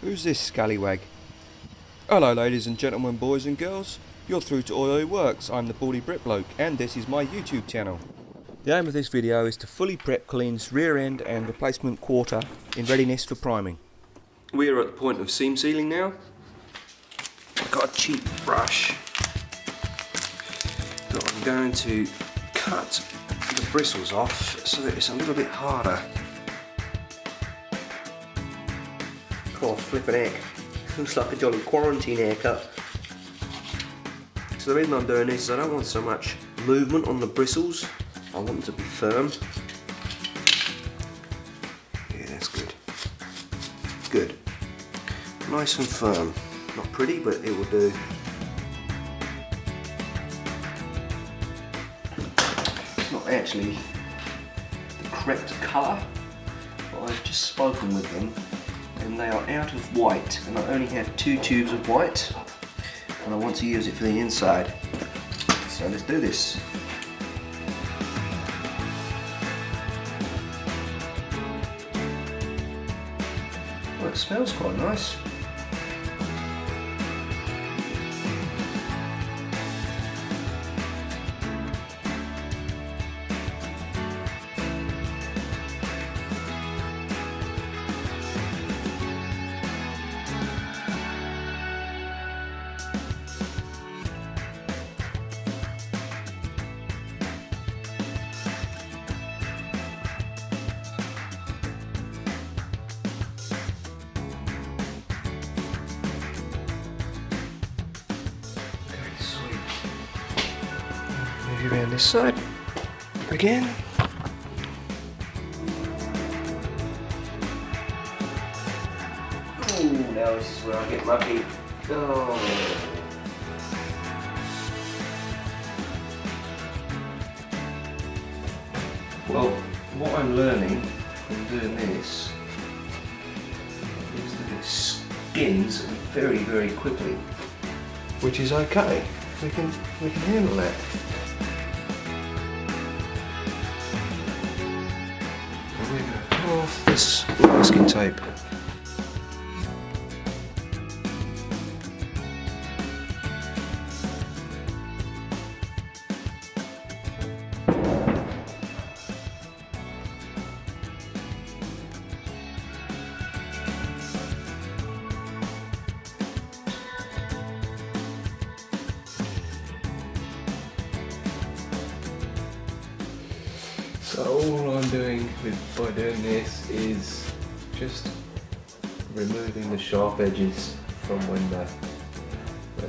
Who's this scallywag? Hello ladies and gentlemen, boys and girls. You're through to Oi Works. I'm the Baldy Brick Bloke and this is my YouTube channel. The aim of this video is to fully prep Colleen's rear end and replacement quarter in readiness for priming. We are at the point of seam sealing now. I've got a cheap brush that I'm going to cut the bristles off so that it's a little bit harder. Oh, flippin' heck. Looks like a jolly quarantine haircut. So the reason I'm doing this is I don't want so much movement on the bristles. I want them to be firm. Yeah, that's good. Good. Nice and firm. Not pretty, but it will do. It's not actually the correct colour, but I've just spoken with them and they are out of white, and I only have 2 tubes of white and I want to use it for the inside. So let's do this. Well, it smells quite nice. Move you around this side again. Oh, now this is where I get lucky. Oh. Well, what I'm learning from doing this is that it skins very, very quickly, which is okay. We can handle that. We're going to pull off this masking tape. So all I'm doing by doing this is just removing the sharp edges from where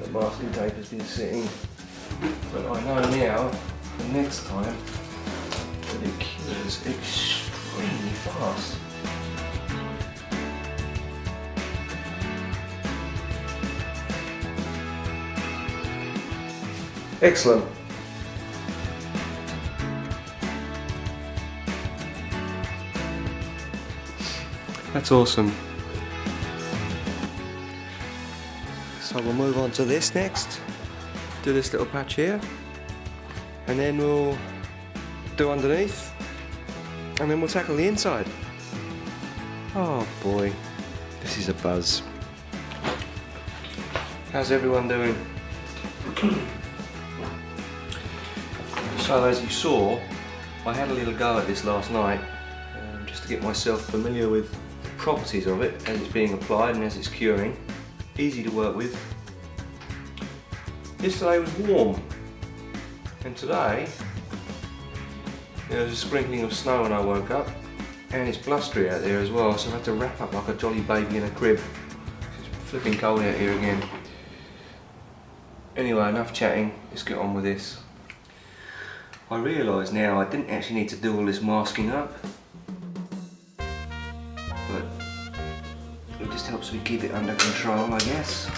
the masking tape has been sitting. But I know now, the next time, that it cures extremely fast. Excellent. That's awesome. So we'll move on to this next. Do this little patch here. And then we'll do underneath. And then we'll tackle the inside. Oh boy, this is a buzz. How's everyone doing? So as you saw, I had a little go at this last night, just to get myself familiar with properties of it as it's being applied and as it's curing. Easy to work with. Yesterday was warm, and today there was a sprinkling of snow when I woke up, and it's blustery out there as well, so I had to wrap up like a jolly baby in a crib. It's flipping cold out here again. Anyway, enough chatting, let's get on with this. I realise now I didn't actually need to do all this masking up, but it just helps me keep it under control, I guess.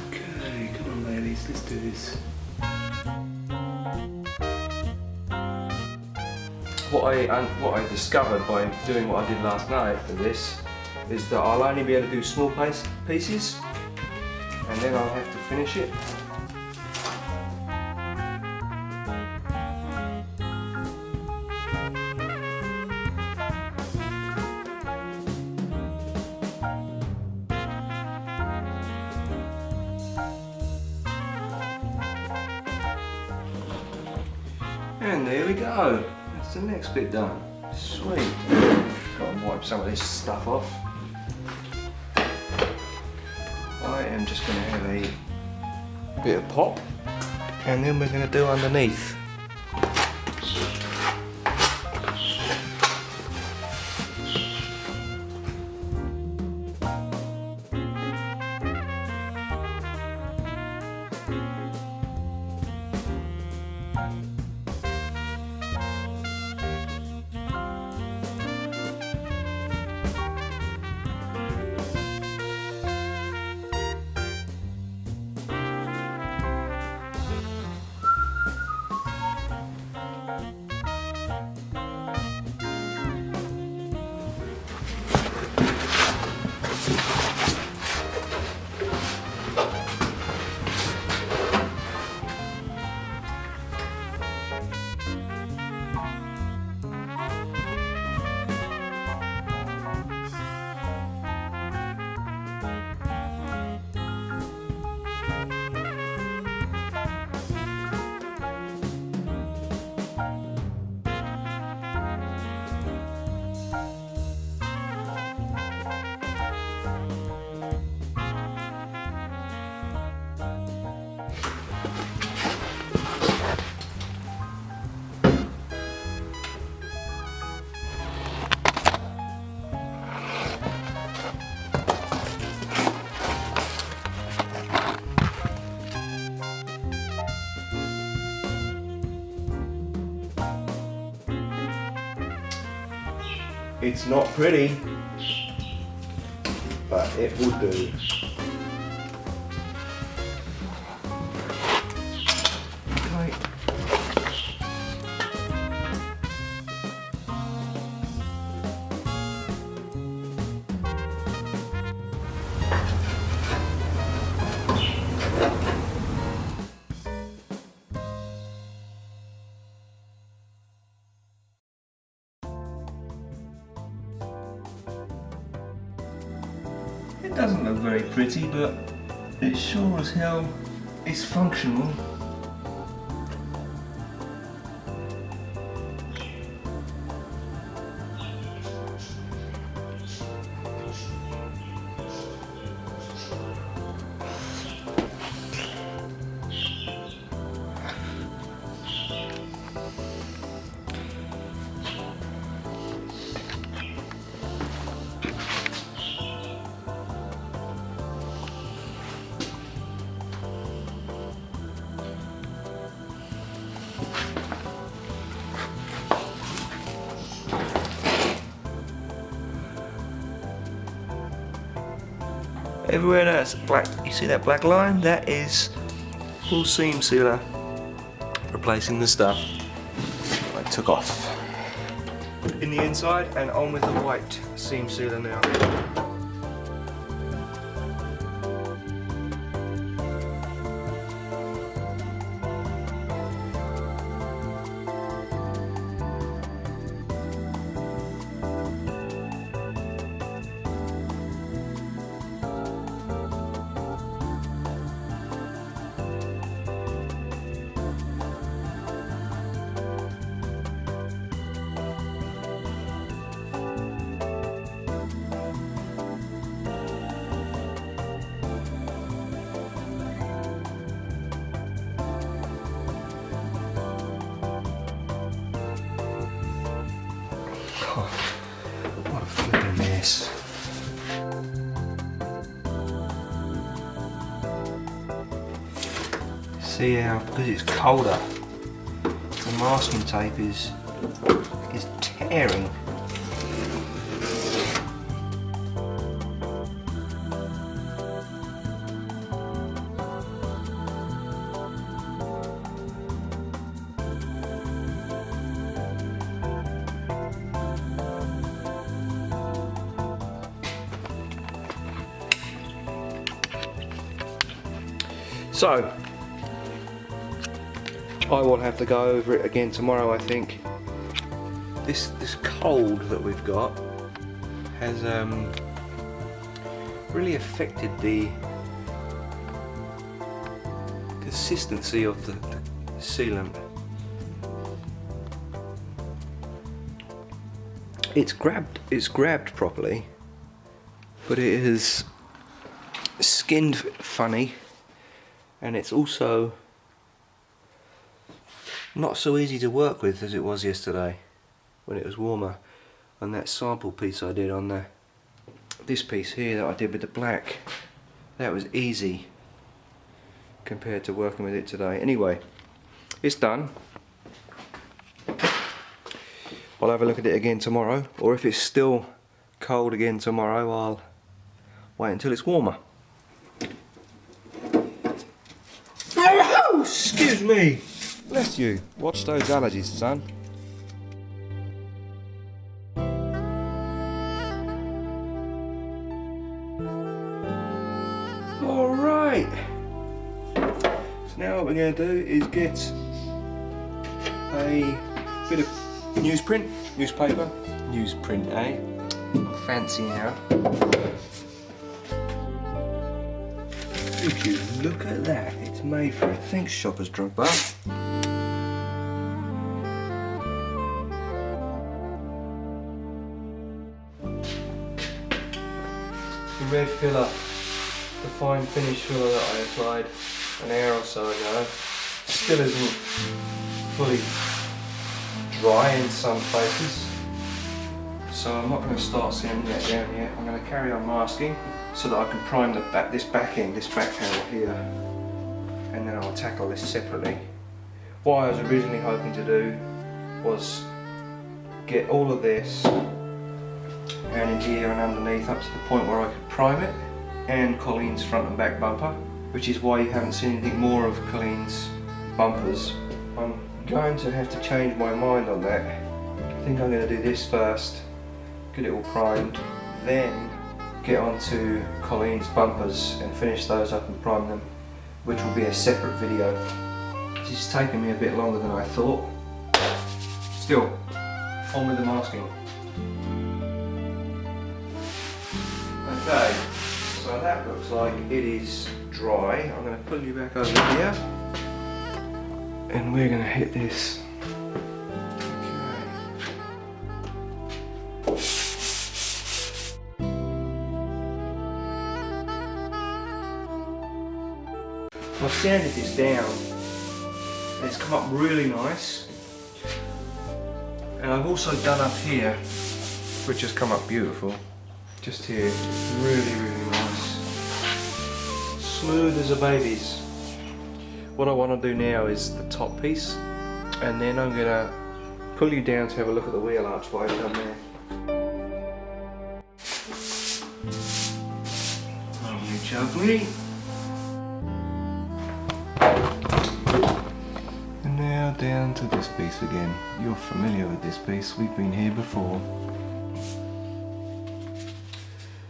Okay, come on ladies, let's do this. What I discovered by doing what I did last night for this is that I'll only be able to do small pieces, and then I'll have to finish it. And there we go, that's the next bit done. Sweet. Got to wipe some of this stuff off. I am just going to have a bit of pop, and then we're going to do underneath. It's not pretty, but it will do. Okay. It doesn't look very pretty, but it sure as hell is functional. Everywhere that's black, you see that black line? That is full seam sealer replacing the stuff I took off. In the inside, and on with the white seam sealer now. What a flipping mess. See how, because it's colder, the masking tape is tearing. So I will have to go over it again tomorrow, I think. This cold that we've got has really affected the consistency of the sealant. It's grabbed properly, but it has skinned funny, and it's also not so easy to work with as it was yesterday when it was warmer. On that sample piece I did on this piece here that I did with the black, that was easy compared to working with it today. Anyway, it's done. I'll have a look at it again tomorrow, or if it's still cold again tomorrow, I'll wait until it's warmer. Oh, excuse me! Bless you. Watch those allergies, son. Alright. So now what we're going to do is get a bit of newspaper, eh? Fancy now. Would you look at that? It's made for it. Thanks, Shoppers Drug Bar. The red filler, the fine finish filler that I applied an hour or so ago, still isn't fully dry in some places, so I'm not going to start sanding that down yet. I'm going to carry on masking so that I can prime this back panel here, and then I'll tackle this separately. What I was originally hoping to do was get all of this and in here and underneath up to the point where I could prime it, and Colleen's front and back bumper, which is why you haven't seen anything more of Colleen's bumpers. I'm going to have to change my mind on that. I think I'm going to do this first, get it all primed, then get onto Colleen's bumpers and finish those up and prime them, which will be a separate video. This is taking me a bit longer than I thought. Still, on with the masking. Okay, so that looks like it is dry. I'm going to pull you back over here, and we're going to hit this. I've sanded this down and it's come up really nice, and I've also done up here, which has come up beautiful. Just here, really nice, smooth as a baby's. What I want to do now is the top piece, and then I'm going to pull you down to have a look at the wheel archway down there. Lovely jubbly. And now down to this piece again. You're familiar with this piece, we've been here before.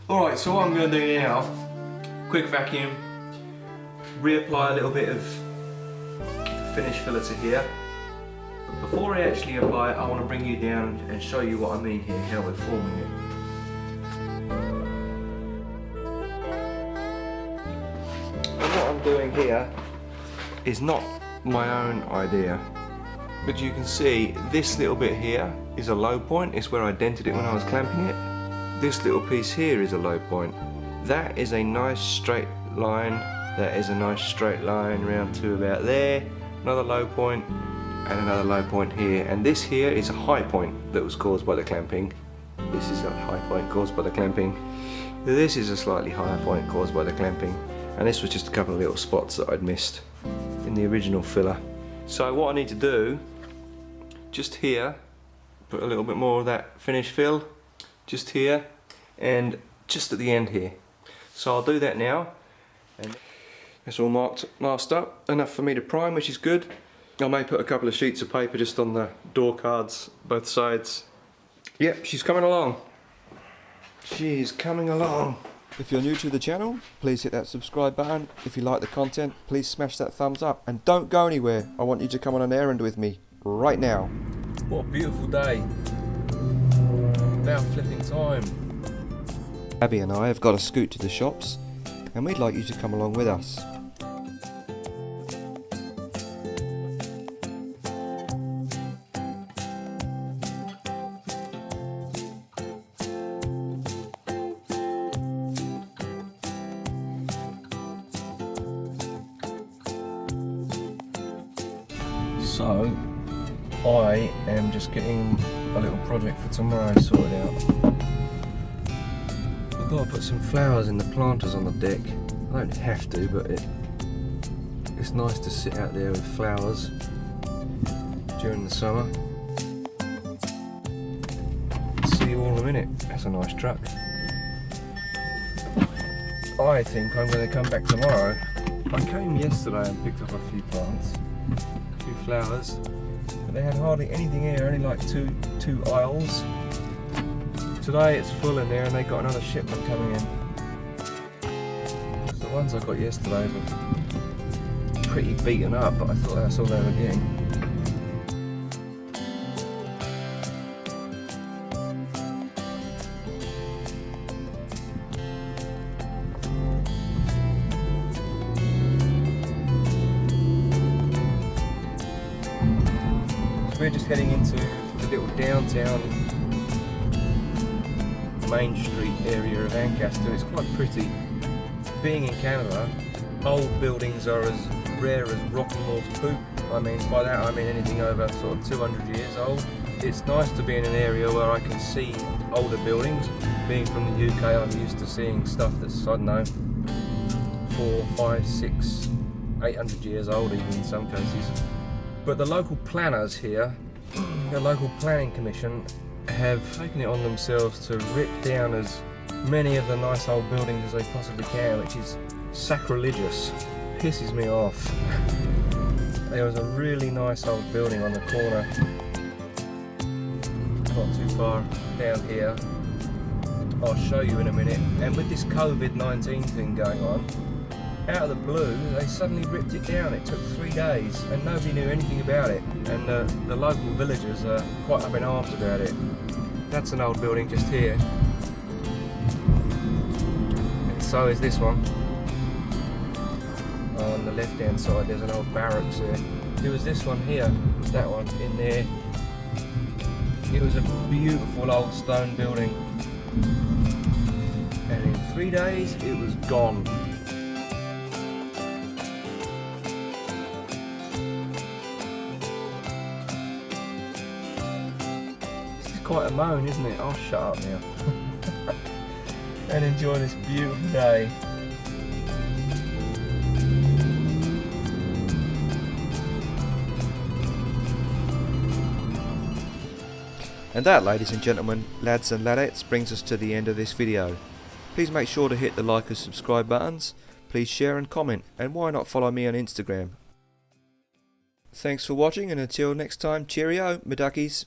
Alright, so what I'm going to do now, quick vacuum, reapply a little bit of finish filler to here. But before I actually apply it, I want to bring you down and show you what I mean here, how we're forming it. And what I'm doing here is not my own idea, but you can see this little bit here is a low point. It's where I dented it when I was clamping it. This little piece here is a low point. That is a nice straight line. That is a nice straight line round to about there. Another low point and another low point here. And this here is a high point that was caused by the clamping. This is a high point caused by the clamping. This is a slightly higher point caused by the clamping. And this was just a couple of little spots that I'd missed in the original filler. So what I need to do, just here, put a little bit more of that finish fill, just here, and just at the end here. So I'll do that now, and it's all masked up, enough for me to prime, which is good. I may put a couple of sheets of paper just on the door cards, both sides. Yep, she's coming along. She's coming along. If you're new to the channel, please hit that subscribe button. If you like the content, please smash that thumbs up. And don't go anywhere. I want you to come on an errand with me right now. What a beautiful day. About flipping time. Abby and I have got to scoot to the shops, and we'd like you to come along with us. So, I am just getting a little project for tomorrow sorted out. I've got to put some flowers in the planters on the deck. I don't have to, but it's nice to sit out there with flowers during the summer. See you all in a minute. That's a nice truck. I think I'm going to come back tomorrow. I came yesterday and picked up a few plants. Flowers, but they had hardly anything here, only like two aisles. Today it's full in there and they got another shipment coming in. The ones I got yesterday were pretty beaten up, but I thought that's all they were getting. We're just heading into the little downtown Main Street area of Ancaster. It's quite pretty. Being in Canada, old buildings are as rare as rocking horse poop. I mean, by that I mean anything over sort of 200 years old. It's nice to be in an area where I can see older buildings. Being from the UK, I'm used to seeing stuff that's, I don't know, 4, 5, 6, 800 years old even in some cases. But the local planners here, the local planning commission, have taken it on themselves to rip down as many of the nice old buildings as they possibly can, which is sacrilegious. Pisses me off. There was a really nice old building on the corner, not too far down here. I'll show you in a minute. And with this COVID-19 thing going on, out of the blue, they suddenly ripped it down. It took 3 days and nobody knew anything about it. And the local villagers are quite up in arms about it. That's an old building just here. And so is this one. On the left hand side there's an old barracks there. There was this one here, was that one in there. It was a beautiful old stone building. And in 3 days it was gone. Quite a moan, isn't it? I'll shut up now and enjoy this beautiful day. And that, ladies and gentlemen, lads and ladettes, brings us to the end of this video. Please make sure to hit the like and subscribe buttons. Please share and comment, and why not follow me on Instagram. Thanks for watching, and until next time, cheerio, my duckies.